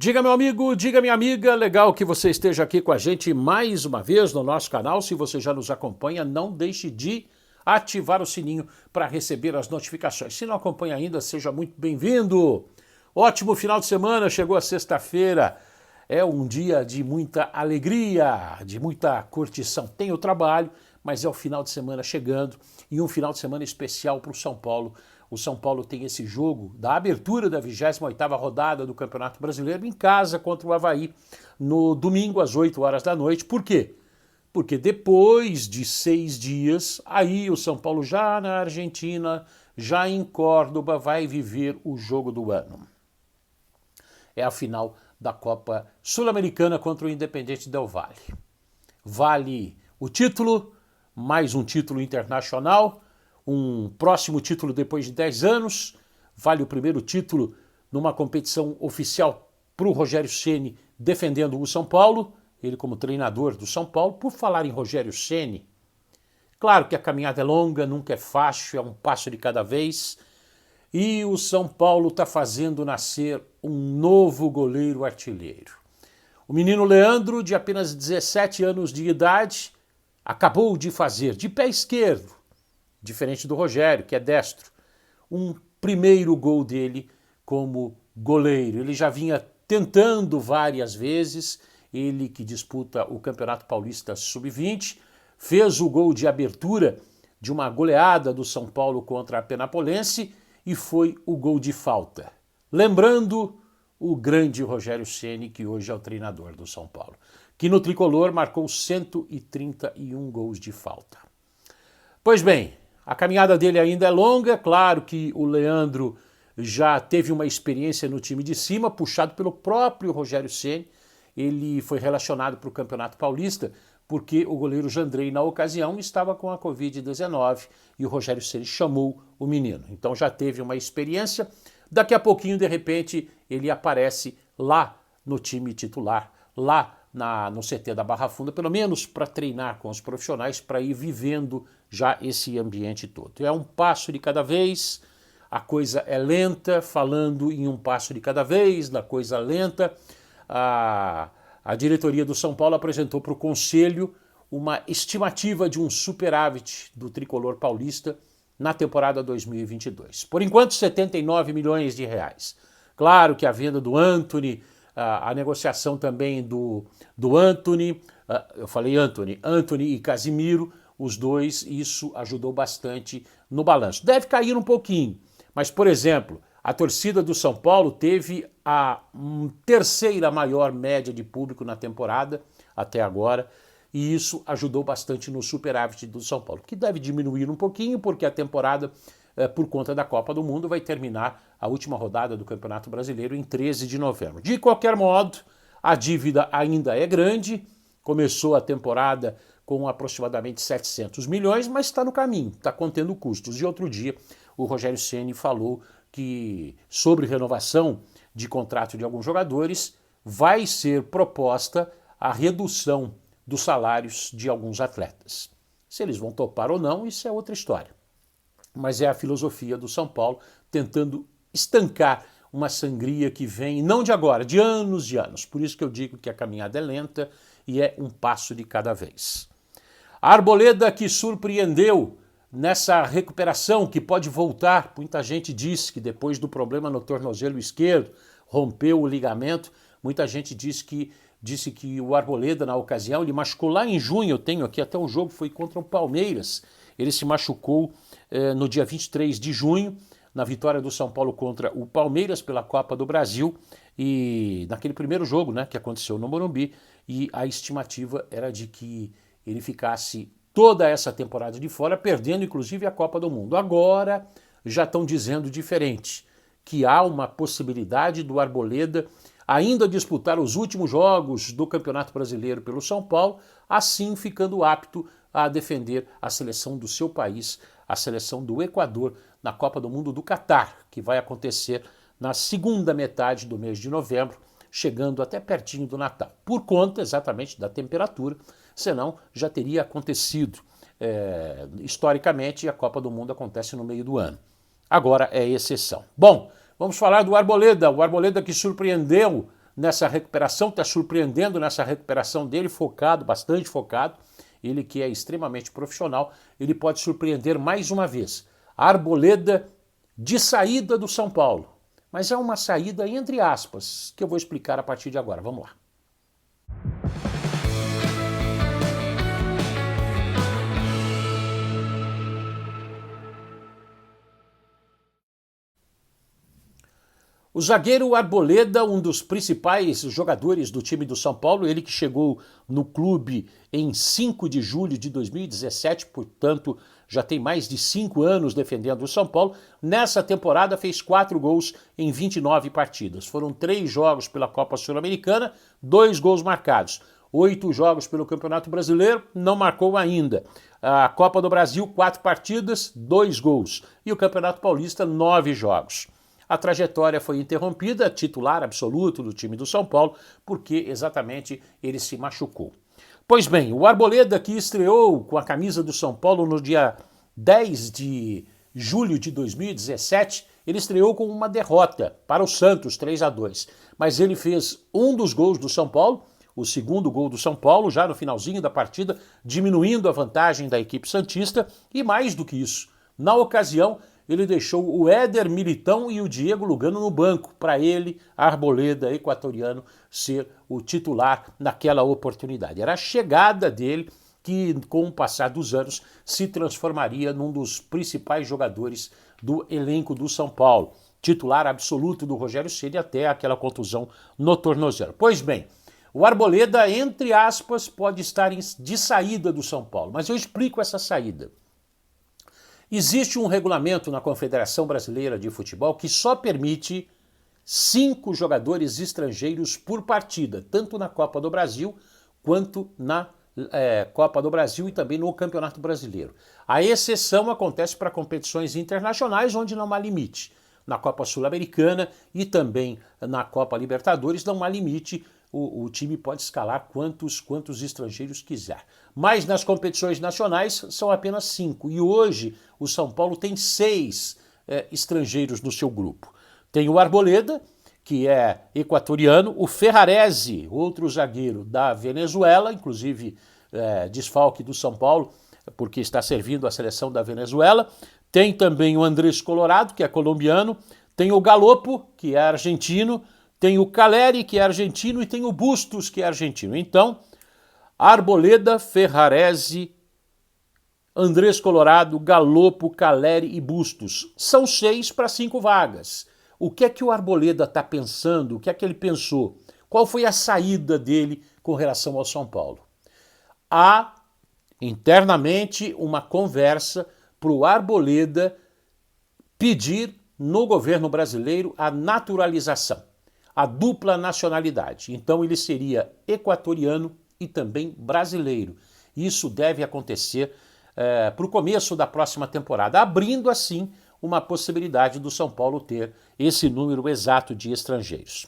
Diga meu amigo, diga minha amiga, legal que você esteja aqui com a gente mais uma vez no nosso canal. Se você já nos acompanha, não deixe de ativar o sininho para receber as notificações. Se não acompanha ainda, seja muito bem-vindo. Ótimo final de semana, chegou a sexta-feira. É um dia de muita alegria, de muita curtição. Tem o trabalho, mas é o final de semana chegando e um final de semana especial para o São Paulo. O São Paulo tem esse jogo da abertura da 28ª rodada do Campeonato Brasileiro em casa contra o Avaí no domingo às 8 horas da noite. Por quê? Porque depois de 6 dias, aí o São Paulo já na Argentina, já em Córdoba, vai viver o jogo do ano. É a final da Copa Sul-Americana contra o Independiente Del Valle. Vale o título, mais um título internacional, um próximo título depois de 10 anos, vale o primeiro título numa competição oficial para o Rogério Ceni defendendo o São Paulo, ele como treinador do São Paulo. Por falar em Rogério Ceni, claro que a caminhada é longa, nunca é fácil, é um passo de cada vez, e o São Paulo está fazendo nascer um novo goleiro artilheiro. O menino Leandro, de apenas 17 anos de idade, acabou de fazer, de pé esquerdo, diferente do Rogério, que é destro, um primeiro gol dele como goleiro. Ele já vinha tentando várias vezes, ele que disputa o Campeonato Paulista Sub-20, fez o gol de abertura de uma goleada do São Paulo contra a Penapolense e foi o gol de falta. Lembrando o grande Rogério Ceni, que hoje é o treinador do São Paulo, que no tricolor marcou 131 gols de falta. Pois bem, a caminhada dele ainda é longa, claro que o Leandro já teve uma experiência no time de cima, puxado pelo próprio Rogério Ceni. Ele foi relacionado para o Campeonato Paulista porque o goleiro Jandrei, na ocasião, estava com a Covid-19 e o Rogério Ceni chamou o menino. Então já teve uma experiência. Daqui a pouquinho, de repente, ele aparece lá no time titular, lá no CT da Barra Funda, pelo menos para treinar com os profissionais, para ir vivendo já esse ambiente todo. É um passo de cada vez, a coisa é lenta, falando em um passo de cada vez, na coisa lenta, a diretoria do São Paulo apresentou para o Conselho uma estimativa de um superávit do tricolor paulista na temporada 2022. Por enquanto, 79 milhões de reais. Claro que a venda do Antony, a negociação também do Antony, eu falei Antony e Casimiro, os dois, isso ajudou bastante no balanço. Deve cair um pouquinho, mas, por exemplo, a torcida do São Paulo teve a terceira maior média de público na temporada até agora, e isso ajudou bastante no superávit do São Paulo, que deve diminuir um pouquinho, porque a temporada, por conta da Copa do Mundo, vai terminar a última rodada do Campeonato Brasileiro em 13 de novembro. De qualquer modo, a dívida ainda é grande, começou a temporada com aproximadamente 700 milhões, mas está no caminho, está contendo custos. E outro dia, o Rogério Ceni falou que sobre renovação de contrato de alguns jogadores vai ser proposta a redução dos salários de alguns atletas. Se eles vão topar ou não, isso é outra história. Mas é a filosofia do São Paulo tentando estancar uma sangria que vem não de agora, de anos e anos. Por isso que eu digo que a caminhada é lenta e é um passo de cada vez. A Arboleda, que surpreendeu nessa recuperação, que pode voltar. Muita gente diz que depois do problema no tornozelo esquerdo, rompeu o ligamento. Muita gente disse que o Arboleda, na ocasião, ele machucou lá em junho. Eu tenho aqui até o jogo, foi contra o Palmeiras. Ele se machucou no dia 23 de junho, na vitória do São Paulo contra o Palmeiras pela Copa do Brasil, e naquele primeiro jogo, né, que aconteceu no Morumbi, e a estimativa era de que ele ficasse toda essa temporada de fora, perdendo inclusive a Copa do Mundo. Agora já estão dizendo diferente, que há uma possibilidade do Arboleda ainda disputar os últimos jogos do Campeonato Brasileiro pelo São Paulo, assim ficando apto a defender a seleção do seu país, a seleção do Equador, na Copa do Mundo do Catar, que vai acontecer na segunda metade do mês de novembro, chegando até pertinho do Natal, por conta exatamente da temperatura, senão já teria acontecido. Historicamente, a Copa do Mundo acontece no meio do ano. Agora é exceção. Bom, vamos falar do Arboleda, o Arboleda que surpreendeu nessa recuperação, está surpreendendo nessa recuperação dele, focado, bastante focado. Ele que é extremamente profissional, ele pode surpreender mais uma vez. A Arboleda de saída do São Paulo. Mas é uma saída entre aspas, que eu vou explicar a partir de agora. Vamos lá. O zagueiro Arboleda, um dos principais jogadores do time do São Paulo, ele que chegou no clube em 5 de julho de 2017, portanto já tem mais de 5 anos defendendo o São Paulo. Nessa temporada fez 4 gols em 29 partidas. Foram 3 jogos pela Copa Sul-Americana, 2 gols marcados. 8 jogos pelo Campeonato Brasileiro, não marcou ainda. A Copa do Brasil, 4 partidas, 2 gols. E o Campeonato Paulista, 9 jogos. A trajetória foi interrompida, titular absoluto do time do São Paulo, porque exatamente ele se machucou. Pois bem, o Arboleda, que estreou com a camisa do São Paulo no dia 10 de julho de 2017, ele estreou com uma derrota para o Santos, 3-2. Mas ele fez um dos gols do São Paulo, o segundo gol do São Paulo, já no finalzinho da partida, diminuindo a vantagem da equipe santista, e mais do que isso, na ocasião, ele deixou o Éder Militão e o Diego Lugano no banco, para ele, Arboleda, equatoriano, ser o titular naquela oportunidade. Era a chegada dele que, com o passar dos anos, se transformaria num dos principais jogadores do elenco do São Paulo. Titular absoluto do Rogério Ceni até aquela contusão no tornozelo. Pois bem, o Arboleda, entre aspas, pode estar de saída do São Paulo, mas eu explico essa saída. Existe um regulamento na Confederação Brasileira de Futebol que só permite 5 jogadores estrangeiros por partida, tanto na Copa do Brasil quanto na Copa do Brasil e também no Campeonato Brasileiro. A exceção acontece para competições internacionais, onde não há limite. Na Copa Sul-Americana e também na Copa Libertadores não há limite. O time pode escalar quantos estrangeiros quiser. Mas nas competições nacionais são apenas 5. E hoje o São Paulo tem 6 estrangeiros no seu grupo. Tem o Arboleda, que é equatoriano, o Ferrarese, outro zagueiro da Venezuela, inclusive desfalque do São Paulo, porque está servindo a seleção da Venezuela. Tem também o Andrés Colorado, que é colombiano. Tem o Galopo, que é argentino. Tem o Caleri, que é argentino, e tem o Bustos, que é argentino. Então, Arboleda, Ferrarese, Andrés Colorado, Galopo, Caleri e Bustos. São 6 para 5 vagas. O que é que o Arboleda está pensando? O que é que ele pensou? Qual foi a saída dele com relação ao São Paulo? Há, internamente, uma conversa para o Arboleda pedir no governo brasileiro a naturalização, a dupla nacionalidade. Então ele seria equatoriano e também brasileiro. Isso deve acontecer para o começo da próxima temporada, abrindo assim uma possibilidade do São Paulo ter esse número exato de estrangeiros.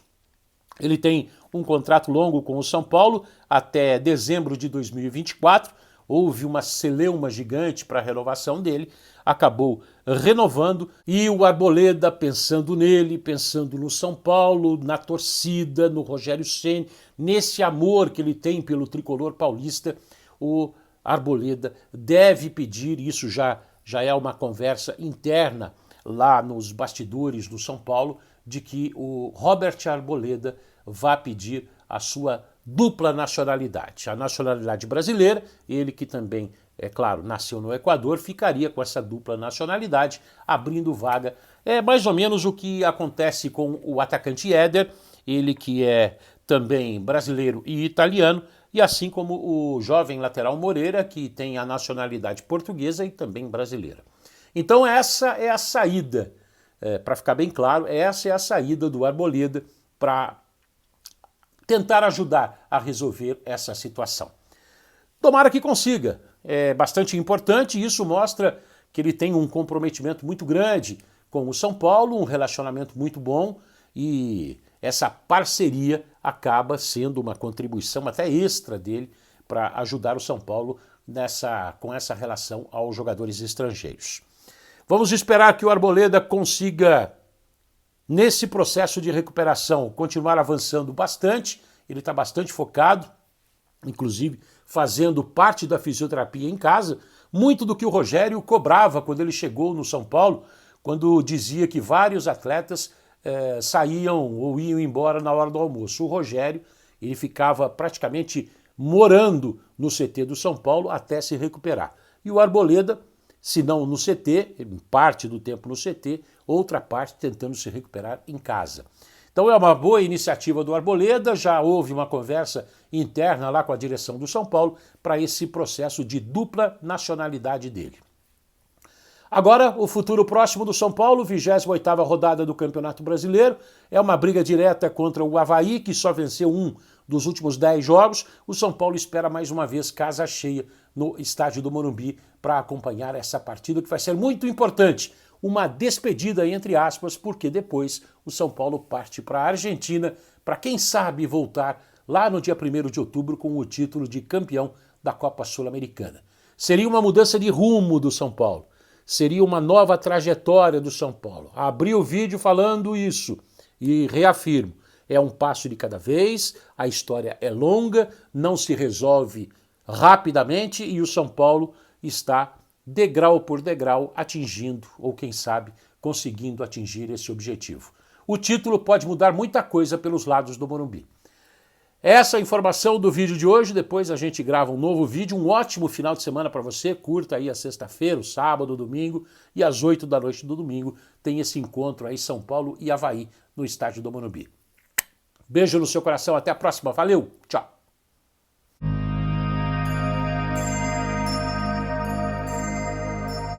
Ele tem um contrato longo com o São Paulo até dezembro de 2024, houve uma celeuma gigante para a renovação dele, acabou renovando, e o Arboleda, pensando nele, pensando no São Paulo, na torcida, no Rogério Ceni, nesse amor que ele tem pelo tricolor paulista, o Arboleda deve pedir, isso já é uma conversa interna lá nos bastidores do São Paulo, de que o Robert Arboleda vá pedir a sua dupla nacionalidade. A nacionalidade brasileira, ele que também, é claro, nasceu no Equador, ficaria com essa dupla nacionalidade, abrindo vaga. É mais ou menos o que acontece com o atacante Éder, ele que é também brasileiro e italiano, e assim como o jovem lateral Moreira, que tem a nacionalidade portuguesa e também brasileira. Então essa é a saída, para ficar bem claro, essa é a saída do Arboleda para tentar ajudar a resolver essa situação. Tomara que consiga, é bastante importante, e isso mostra que ele tem um comprometimento muito grande com o São Paulo, um relacionamento muito bom, e essa parceria acaba sendo uma contribuição até extra dele para ajudar o São Paulo com essa relação aos jogadores estrangeiros. Vamos esperar que o Arboleda consiga nesse processo de recuperação, continuar avançando bastante, ele está bastante focado, inclusive fazendo parte da fisioterapia em casa, muito do que o Rogério cobrava quando ele chegou no São Paulo, quando dizia que vários atletas saíam ou iam embora na hora do almoço. O Rogério, ele ficava praticamente morando no CT do São Paulo até se recuperar. E o Arboleda, se não no CT, parte do tempo no CT, outra parte tentando se recuperar em casa. Então é uma boa iniciativa do Arboleda, já houve uma conversa interna lá com a direção do São Paulo para esse processo de dupla nacionalidade dele. Agora, o futuro próximo do São Paulo, 28ª rodada do Campeonato Brasileiro, é uma briga direta contra o Avaí, que só venceu um dos últimos 10 jogos. O São Paulo espera mais uma vez casa cheia no estádio do Morumbi para acompanhar essa partida, que vai ser muito importante. Uma despedida, entre aspas, porque depois o São Paulo parte para a Argentina para, quem sabe, voltar lá no dia 1º de outubro com o título de campeão da Copa Sul-Americana. Seria uma mudança de rumo do São Paulo. Seria uma nova trajetória do São Paulo. Abri o vídeo falando isso e reafirmo. É um passo de cada vez, a história é longa, não se resolve rapidamente e o São Paulo está degrau por degrau atingindo, ou quem sabe, conseguindo atingir esse objetivo. O título pode mudar muita coisa pelos lados do Morumbi. Essa é a informação do vídeo de hoje, depois a gente grava um novo vídeo, um ótimo final de semana para você, curta aí a sexta-feira, o sábado, o domingo, e às 8 da noite do domingo tem esse encontro aí São Paulo e Avaí no estádio do Morumbi. Beijo no seu coração, até a próxima, valeu, tchau!